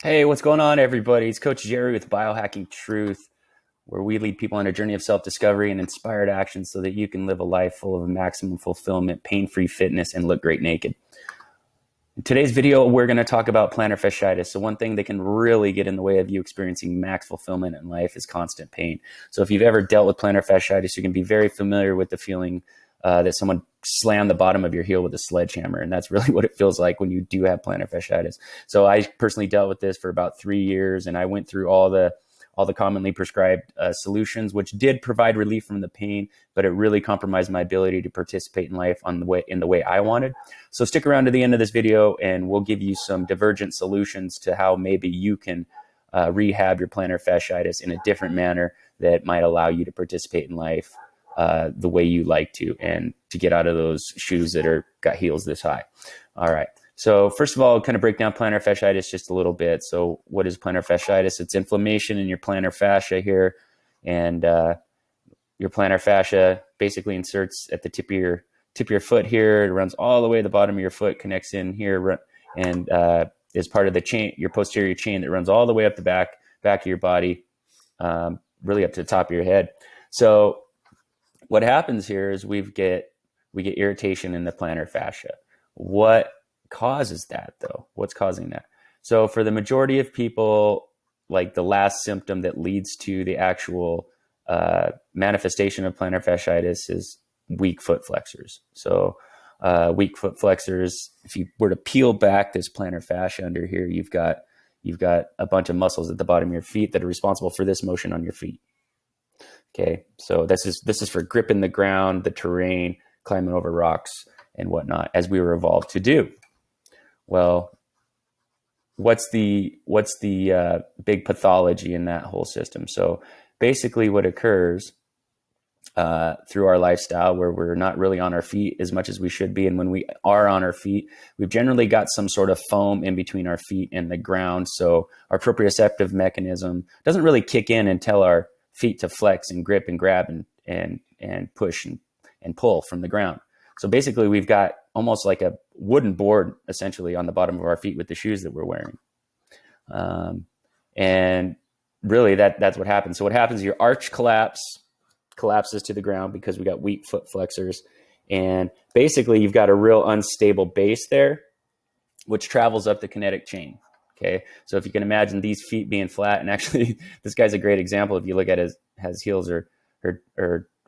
Hey, what's going on, everybody? It's Coach Jerry with Biohacking Truth, where we lead people on a journey of self-discovery and inspired action so that you can live a life full of maximum fulfillment, pain-free fitness, and look great naked. In today's video, we're going to talk about plantar fasciitis. So one thing that can really get in the way of you experiencing max fulfillment in life is constant pain. So if you've ever dealt with plantar fasciitis, you can be very familiar with the feeling that someone slammed the bottom of your heel with a sledgehammer. And that's really what it feels like when you do have plantar fasciitis. So I personally dealt with this for about 3 years, and I went through all the commonly prescribed solutions, which did provide relief from the pain, but it really compromised my ability to participate in life in the way I wanted. So stick around to the end of this video, and we'll give you some divergent solutions to how maybe you can rehab your plantar fasciitis in a different manner that might allow you to participate in life the way you like to, and to get out of those shoes that got heels this high. All right. So first of all, kind of break down plantar fasciitis just a little bit. So what is plantar fasciitis? It's inflammation in your plantar fascia here, and your plantar fascia basically inserts at the tip of your foot here. It runs all the way to the bottom of your foot, connects in here, and is part of the chain, your posterior chain that runs all the way up the back of your body, really up to the top of your head. So what happens here is we get irritation in the plantar fascia. What causes that, though? What's causing that? So for the majority of people, like, the last symptom that leads to the actual manifestation of plantar fasciitis is weak foot flexors. So weak foot flexors, if you were to peel back this plantar fascia under here, you've got a bunch of muscles at the bottom of your feet that are responsible for this motion on your feet. Okay, so this is for gripping the ground, the terrain, climbing over rocks and whatnot, as we were evolved to do. Well, what's the big pathology in that whole system? So basically what occurs through our lifestyle, where we're not really on our feet as much as we should be, and when we are on our feet, we've generally got some sort of foam in between our feet and the ground, so our proprioceptive mechanism doesn't really kick in and tell our feet to flex and grip and grab and push and pull from the ground. So basically we've got almost like a wooden board essentially on the bottom of our feet with the shoes that we're wearing. And really that's what happens. So what happens, your arch collapses to the ground because we got weak foot flexors. And basically you've got a real unstable base there, which travels up the kinetic chain. Okay, so if you can imagine these feet being flat, and actually this guy's a great example. If you look at his heels are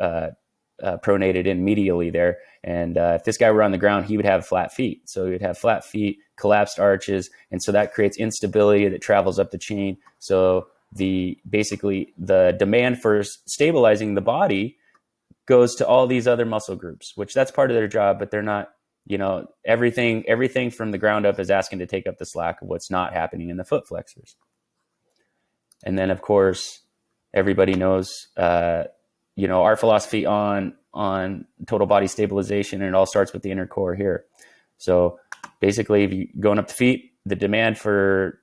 pronated in medially there, and if this guy were on the ground, he would have flat feet. So he would have flat feet, collapsed arches, and so that creates instability that travels up the chain. So basically the demand for stabilizing the body goes to all these other muscle groups, which that's part of their job, but they're not. Everything from the ground up is asking to take up the slack of what's not happening in the foot flexors. And then, of course, everybody knows, our philosophy on total body stabilization, and it all starts with the inner core here. So basically, if you're going up the feet, the demand for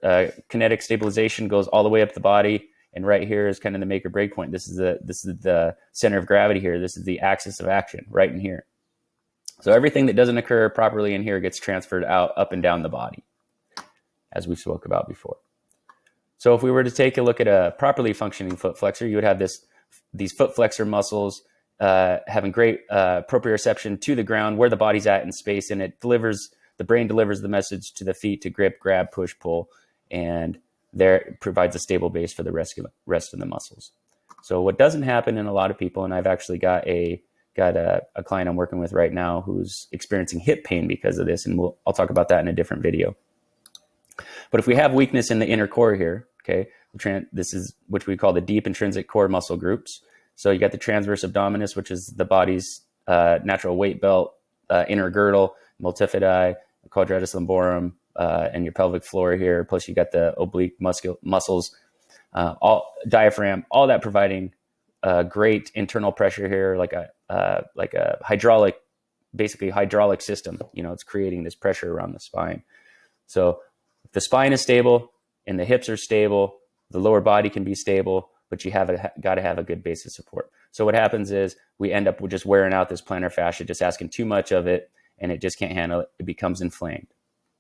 kinetic stabilization goes all the way up the body. And right here is kind of the make or break point. This is the center of gravity here. This is the axis of action right in here. So everything that doesn't occur properly in here gets transferred out, up and down the body, as we spoke about before. So if we were to take a look at a properly functioning foot flexor, you would have these foot flexor muscles having great proprioception to the ground, where the body's at in space, and the brain delivers the message to the feet to grip, grab, push, pull, and there it provides a stable base for the rest of the muscles. So what doesn't happen in a lot of people, and I've actually got a client I'm working with right now who's experiencing hip pain because of this, and I'll talk about that in a different video. But if we have weakness in the inner core here, okay, this is which we call the deep intrinsic core muscle groups. So you got the transverse abdominis, which is the body's natural weight belt, inner girdle, multifidi, quadratus lumborum, and your pelvic floor here. Plus you got the oblique muscles, all diaphragm, all that providing great internal pressure here, like a hydraulic system. It's creating this pressure around the spine. So if the spine is stable and the hips are stable, the lower body can be stable, but you got to have a good base of support. So what happens is we end up with just wearing out this plantar fascia, just asking too much of it, and it just can't handle it. It becomes inflamed.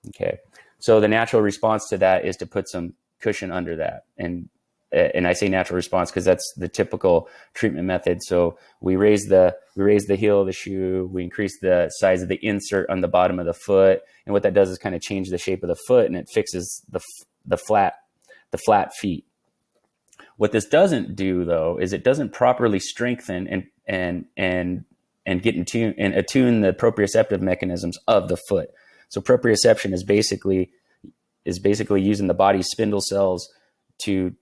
Okay. So the natural response to that is to put some cushion under that. And I say natural response because that's the typical treatment method. So we raise the heel of the shoe, we increase the size of the insert on the bottom of the foot, and what that does is kind of change the shape of the foot, and it fixes the flat feet. What this doesn't do, though, is it doesn't properly strengthen and get in tune and attune the proprioceptive mechanisms of the foot. So proprioception is basically using the body's spindle cells to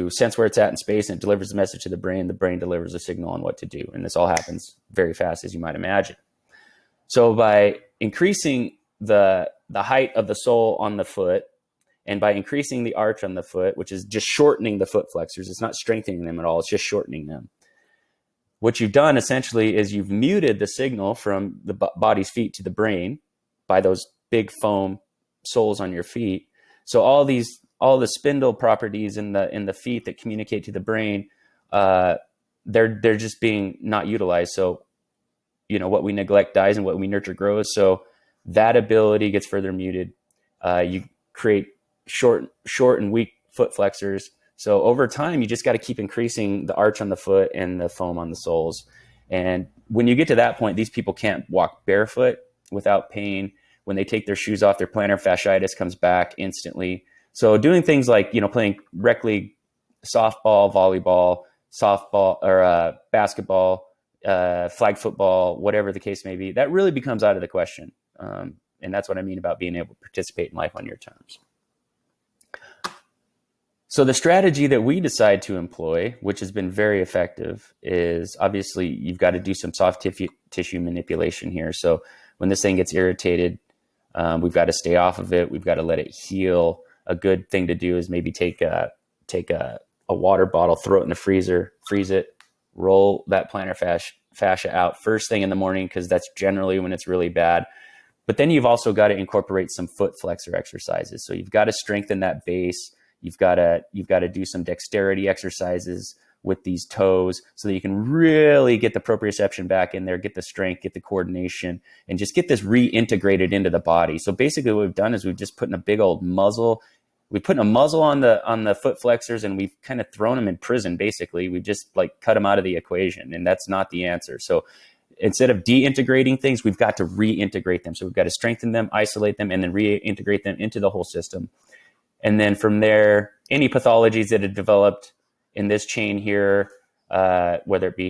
sense where it's at in space, and it delivers the message to the brain. The brain delivers a signal on what to do. And this all happens very fast, as you might imagine. So by increasing the height of the sole on the foot, and by increasing the arch on the foot, which is just shortening the foot flexors, it's not strengthening them at all, it's just shortening them. What you've done essentially is you've muted the signal from the body's feet to the brain by those big foam soles on your feet. So all the spindle properties in the feet that communicate to the brain, they're just being not utilized. So, what we neglect dies and what we nurture grows. So that ability gets further muted. You create short and weak foot flexors. So over time, you just got to keep increasing the arch on the foot and the foam on the soles. And when you get to that point, these people can't walk barefoot without pain. When they take their shoes off, their plantar fasciitis comes back instantly. So doing things like, playing rec league, softball, volleyball, or basketball, flag football, whatever the case may be, that really becomes out of the question. And that's what I mean about being able to participate in life on your terms. So the strategy that we decide to employ, which has been very effective, is obviously you've got to do some soft tissue manipulation here. So when this thing gets irritated, we've got to stay off of it. We've got to let it heal. A good thing to do is maybe take a water bottle, throw it in the freezer, freeze it, roll that plantar fascia out first thing in the morning, because that's generally when it's really bad. But then you've also got to incorporate some foot flexor exercises. So you've got to strengthen that base. You've got to do some dexterity exercises with these toes so that you can really get the proprioception back in there, get the strength, get the coordination, and just get this reintegrated into the body. So basically what we've done is we've just put in a big old muzzle. We put a muzzle on the foot flexors, and we've kind of thrown them in prison. Basically, we've just cut them out of the equation, and that's not the answer. So instead of de-integrating things, we've got to reintegrate them. So we've got to strengthen them, isolate them, and then reintegrate them into the whole system. And then from there, any pathologies that have developed in this chain here, whether it be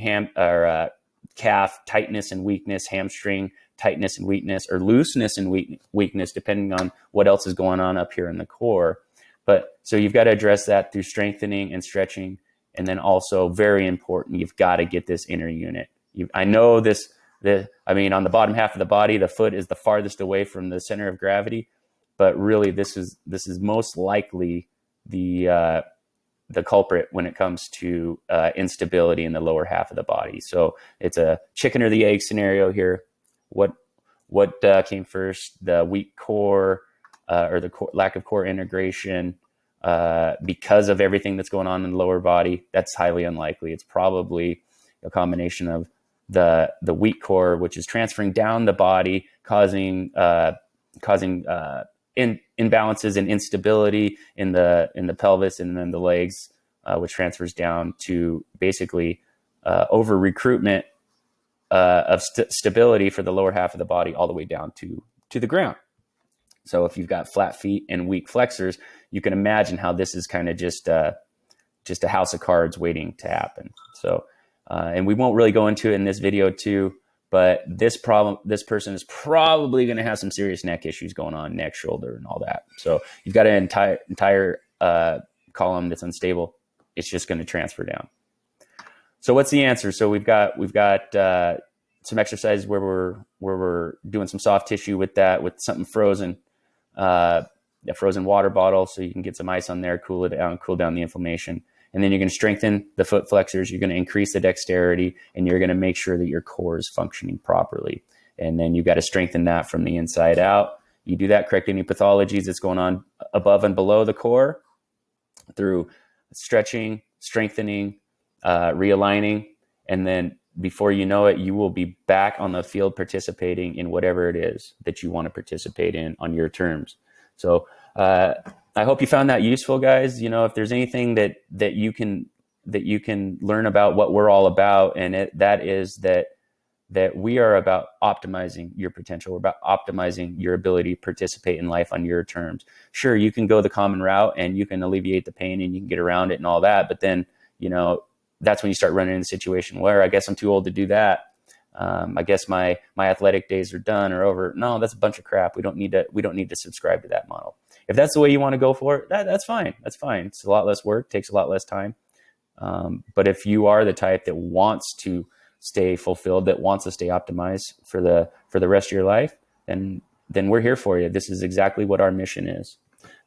calf tightness and weakness, hamstring tightness and weakness, or looseness and weakness, depending on what else is going on up here in the core. But so you've got to address that through strengthening and stretching. And then also, very important, you've got to get this inner unit. I know on the bottom half of the body, the foot is the farthest away from the center of gravity. But really, this is most likely the culprit when it comes to instability in the lower half of the body. So it's a chicken or the egg scenario here. What came first? The weak core or the lack of core integration because of everything that's going on in the lower body? That's highly unlikely. It's probably a combination of the weak core, which is transferring down the body, causing imbalances and instability in the pelvis and then the legs, which transfers down to basically over recruitment of stability for the lower half of the body all the way down to the ground. So if you've got flat feet and weak flexors, you can imagine how this is kind of just a house of cards waiting to happen. So and we won't really go into it in this video too. But this person is probably going to have some serious neck issues going on, neck, shoulder, and all that. So you've got an entire column that's unstable. It's just going to transfer down. So what's the answer? So we've got some exercises where we're doing some soft tissue with that, with something frozen, a frozen water bottle, so you can get some ice on there, cool down the inflammation. And then you're going to strengthen the foot flexors. You're going to increase the dexterity, and you're going to make sure that your core is functioning properly. And then you've got to strengthen that from the inside out. You do that, correct any pathologies that's going on above and below the core through stretching, strengthening, realigning. And then before you know it, you will be back on the field participating in whatever it is that you want to participate in on your terms. So I hope you found that useful, guys. If there's anything that you can learn about what we're all about, and that is that we are about optimizing your potential. We're about optimizing your ability to participate in life on your terms. Sure, you can go the common route and you can alleviate the pain and you can get around it and all that. But then, that's when you start running into a situation where I guess I'm too old to do that. I guess my athletic days are done or over. No, that's a bunch of crap. We don't need to subscribe to that model. If that's the way you want to go for it, that's fine. That's fine. It's a lot less work, takes a lot less time. But if you are the type that wants to stay fulfilled, that wants to stay optimized for the rest of your life, then we're here for you. This is exactly what our mission is.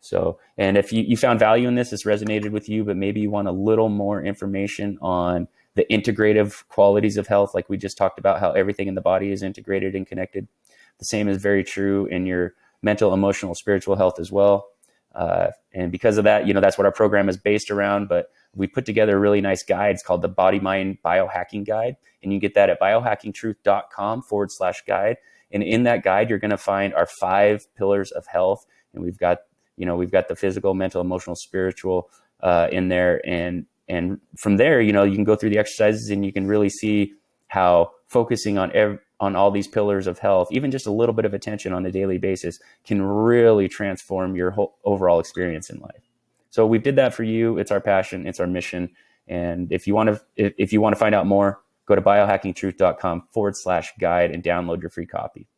So, and if you found value in this resonated with you, but maybe you want a little more information on the integrative qualities of health, like we just talked about, how everything in the body is integrated and connected. The same is very true in your mental, emotional, spiritual health as well. And because of that, that's what our program is based around. But we put together a really nice guide. It's called the Body Mind Biohacking Guide. And you can get that at biohacking.com/guide. And in that guide, you're going to find our 5 pillars of health. And we've got the physical, mental, emotional, spiritual in there. And from there, you can go through the exercises and you can really see how focusing on all these pillars of health, even just a little bit of attention on a daily basis, can really transform your whole overall experience in life. So we did that for you. It's our passion. It's our mission. And if you want to find out more, go to biohacking.com/guide and download your free copy.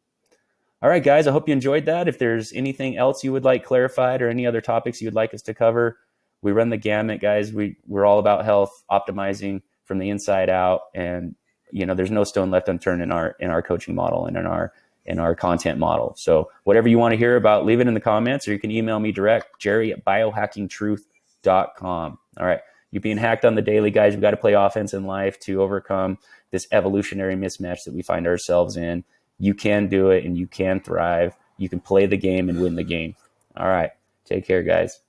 All right, guys, I hope you enjoyed that. If there's anything else you would like clarified or any other topics you'd like us to cover, we run the gamut, guys. We're all about health, optimizing from the inside out. And, there's no stone left unturned in our coaching model and in our content model. So whatever you want to hear about, leave it in the comments, or you can email me direct, jerry@biohackingtruth.com. All right. You're being hacked on the daily, guys. We've got to play offense in life to overcome this evolutionary mismatch that we find ourselves in. You can do it and you can thrive. You can play the game and win the game. All right. Take care, guys.